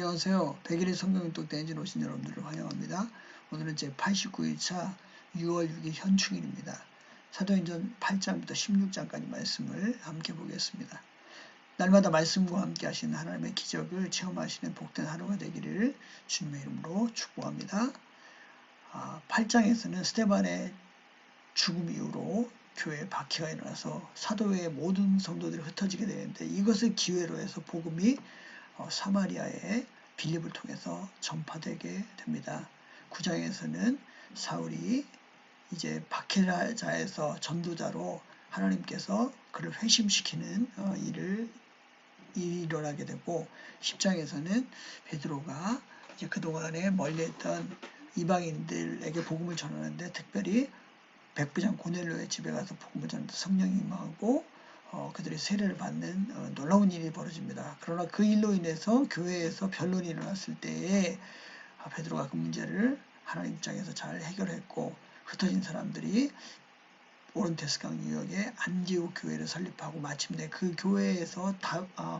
안녕하세요. 백일의 성경독 대행진 오신 여러분들을 환영합니다. 오늘은 제 89일차 6월 6일 현충일입니다. 사도행전 8장부터 16장까지 말씀을 함께 보겠습니다. 날마다 말씀과 함께 하시는 하나님의 기적을 체험하시는 복된 하루가 되기를 주님의 이름으로 축복합니다. 8장에서는 스데반의 죽음 이후로 교회에 박해가 일어나서 사도회의 모든 성도들이 흩어지게 되는데 이것을 기회로 해서 복음이 사마리아의 빌립을 통해서 전파되게 됩니다. 9장에서는 사울이 이제 박해자에서 전도자로 하나님께서 그를 회심시키는 일을 일어나게 되고 10장에서는 베드로가 이제 그동안에 멀리했던 이방인들에게 복음을 전하는데 특별히 백부장 고넬료의 집에 가서 복음을 전하는데 성령이 임하고 그들이 세례를 받는 놀라운 일이 벌어집니다. 그러나 그 일로 인해서 교회에서 변론이 일어났을 때에 베드로가 그 문제를 하나님 입장에서 잘 해결했고 흩어진 사람들이 오른테스강 유역에 안디옥 교회를 설립하고 마침내 그 교회에서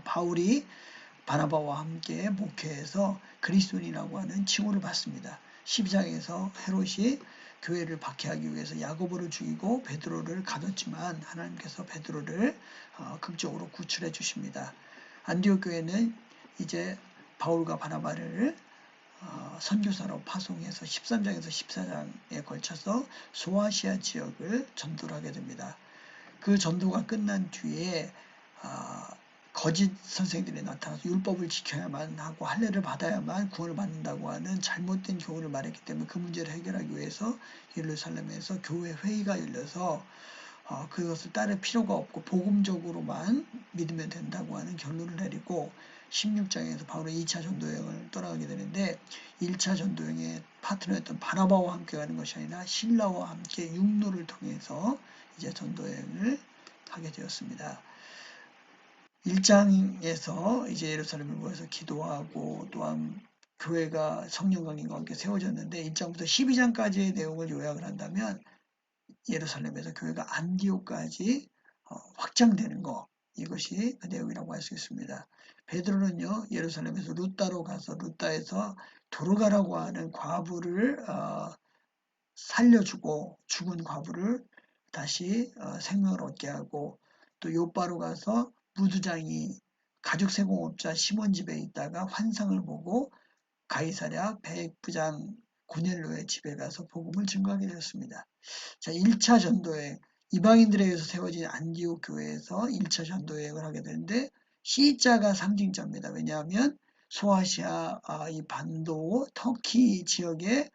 바울이 바나바와 함께 목회해서 그리스도인이라고 하는 칭호를 받습니다. 12장에서 헤롯이 교회를 박해하기 위해서 야고보를 죽이고 베드로를 가뒀지만 하나님께서 베드로를 극적으로 구출해 주십니다. 안디옥 교회는 이제 바울과 바나바를 선교사로 파송해서 13장에서 14장에 걸쳐서 소아시아 지역을 전도를 하게 됩니다. 그 전도가 끝난 뒤에 거짓 선생들이 나타나서 율법을 지켜야만 하고 할례를 받아야만 구원을 받는다고 하는 잘못된 교훈을 말했기 때문에 그 문제를 해결하기 위해서 예루살렘에서 교회 회의가 열려서 그것을 따를 필요가 없고 복음적으로만 믿으면 된다고 하는 결론을 내리고 16장에서 바울은 2차 전도여행을 떠나가게 되는데 1차 전도여행의 파트너였던 바나바와 함께 가는 것이 아니라 실라와 함께 육로를 통해서 이제 전도여행을 하게 되었습니다. 1장에서 이제 예루살렘을 모여서 기도하고 또한 교회가 성령 강림과 함께 세워졌는데 1장부터 12장까지의 내용을 요약을 한다면 예루살렘에서 교회가 안디옥까지 확장되는 것, 이것이 그 내용이라고 할 수 있습니다. 베드로는요 예루살렘에서 루따로 가서 루따에서 도로가라고 하는 과부를 살려주고 죽은 과부를 다시 생명을 얻게 하고 또 요바로 가서 무두장이 가죽세공업자 시몬 집에 있다가 환상을 보고 가이사랴 백부장 고넬료의 집에 가서 복음을 증거하게 되었습니다. 자, 1차 전도여행, 이방인들에 의해서 세워진 안디옥 교회에서 1차 전도여행을 하게 되는데 C자가 상징자입니다. 왜냐하면 소아시아 이 반도 터키 지역에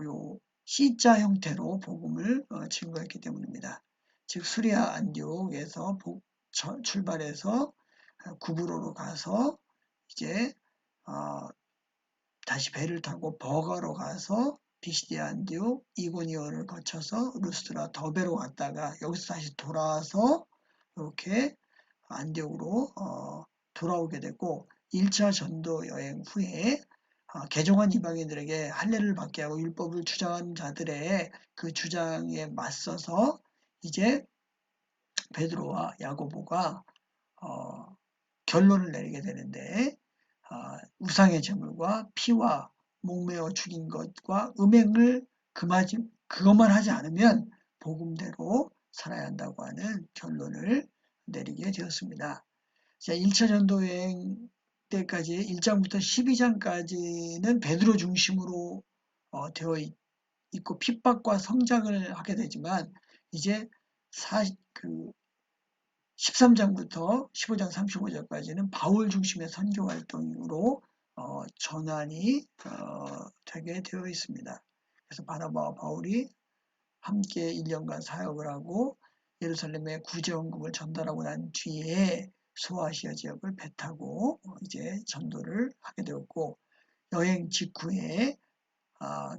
요 C자 형태로 복음을 증거했기 때문입니다. 즉 수리아 안디옥에서 출발해서 구브로로 가서 이제 다시 배를 타고 버가로 가서 비시디아 안디옥, 이고니온을 거쳐서 루스트라 더베로 갔다가 여기서 다시 돌아와서 이렇게 안디옥으로 돌아오게 되고 1차 전도 여행 후에 개종한 이방인들에게 할례를 받게 하고 율법을 주장하는 자들의 그 주장에 맞서서 이제 베드로와 야고보가 결론을 내리게 되는데 우상의 제물과 피와 목매어 죽인 것과 음행을 그것만 하지 않으면 복음대로 살아야 한다고 하는 결론을 내리게 되었습니다. 자, 1차 전도여행 때까지 1장부터 12장까지는 베드로 중심으로 되어 있고 핍박과 성장을 하게 되지만 이제 13장부터 15장 35장까지는 바울 중심의 선교 활동으로 전환이 되게 되어 있습니다. 그래서 바나바와 바울이 함께 1년간 사역을 하고 예루살렘에 구제원금을 전달하고 난 뒤에 소아시아 지역을 배 타고 이제 전도를 하게 되었고 여행 직후에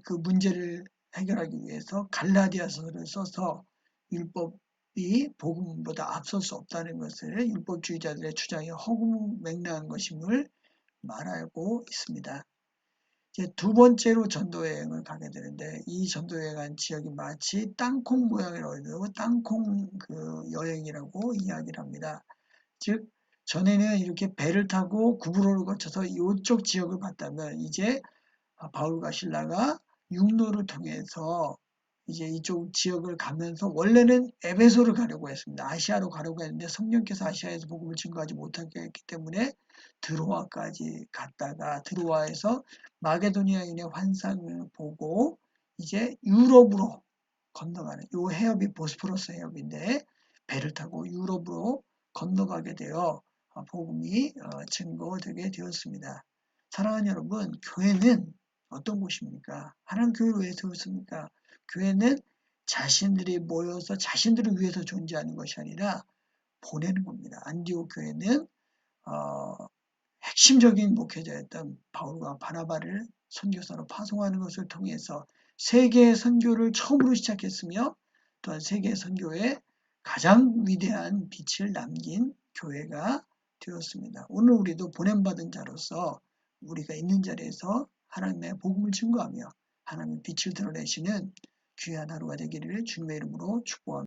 그 문제를 해결하기 위해서 갈라디아서를 써서 율법이 복음보다 앞설 수 없다는 것을 율법주의자들의 주장이 허무맹랑한 것임을 말하고 있습니다. 이제 두 번째로 전도여행을 가게 되는데 이 전도여행한 지역이 마치 땅콩 모양이라고 해도 땅콩 그 여행이라고 이야기를 합니다. 즉 전에는 이렇게 배를 타고 구브로를 거쳐서 이쪽 지역을 갔다면 이제 바울과 실라가 육로를 통해서 이제 이쪽 지역을 가면서 원래는 에베소를 가려고 했습니다. 아시아로 가려고 했는데 성령께서 아시아에서 복음을 증거하지 못하게 했기 때문에 드로아까지 갔다가 드로아에서 마게도니아인의 환상을 보고 이제 유럽으로 건너가는 요 해협이 보스포러스 해협인데 배를 타고 유럽으로 건너가게 되어 복음이 증거되게 되었습니다. 사랑하는 여러분, 교회는 어떤 곳입니까? 하나님 교회를 왜 세웠습니까? 교회는 자신들이 모여서 자신들을 위해서 존재하는 것이 아니라 보내는 겁니다. 안디옥 교회는 핵심적인 목회자였던 바울과 바나바를 선교사로 파송하는 것을 통해서 세계 선교를 처음으로 시작했으며 또한 세계 선교에 가장 위대한 빛을 남긴 교회가 되었습니다. 오늘 우리도 보냄받은 자로서 우리가 있는 자리에서 하나님의 복음을 증거하며 하나님의 빛을 드러내시는 귀한 하루가 되기를 주님의 이름으로 축복합니다.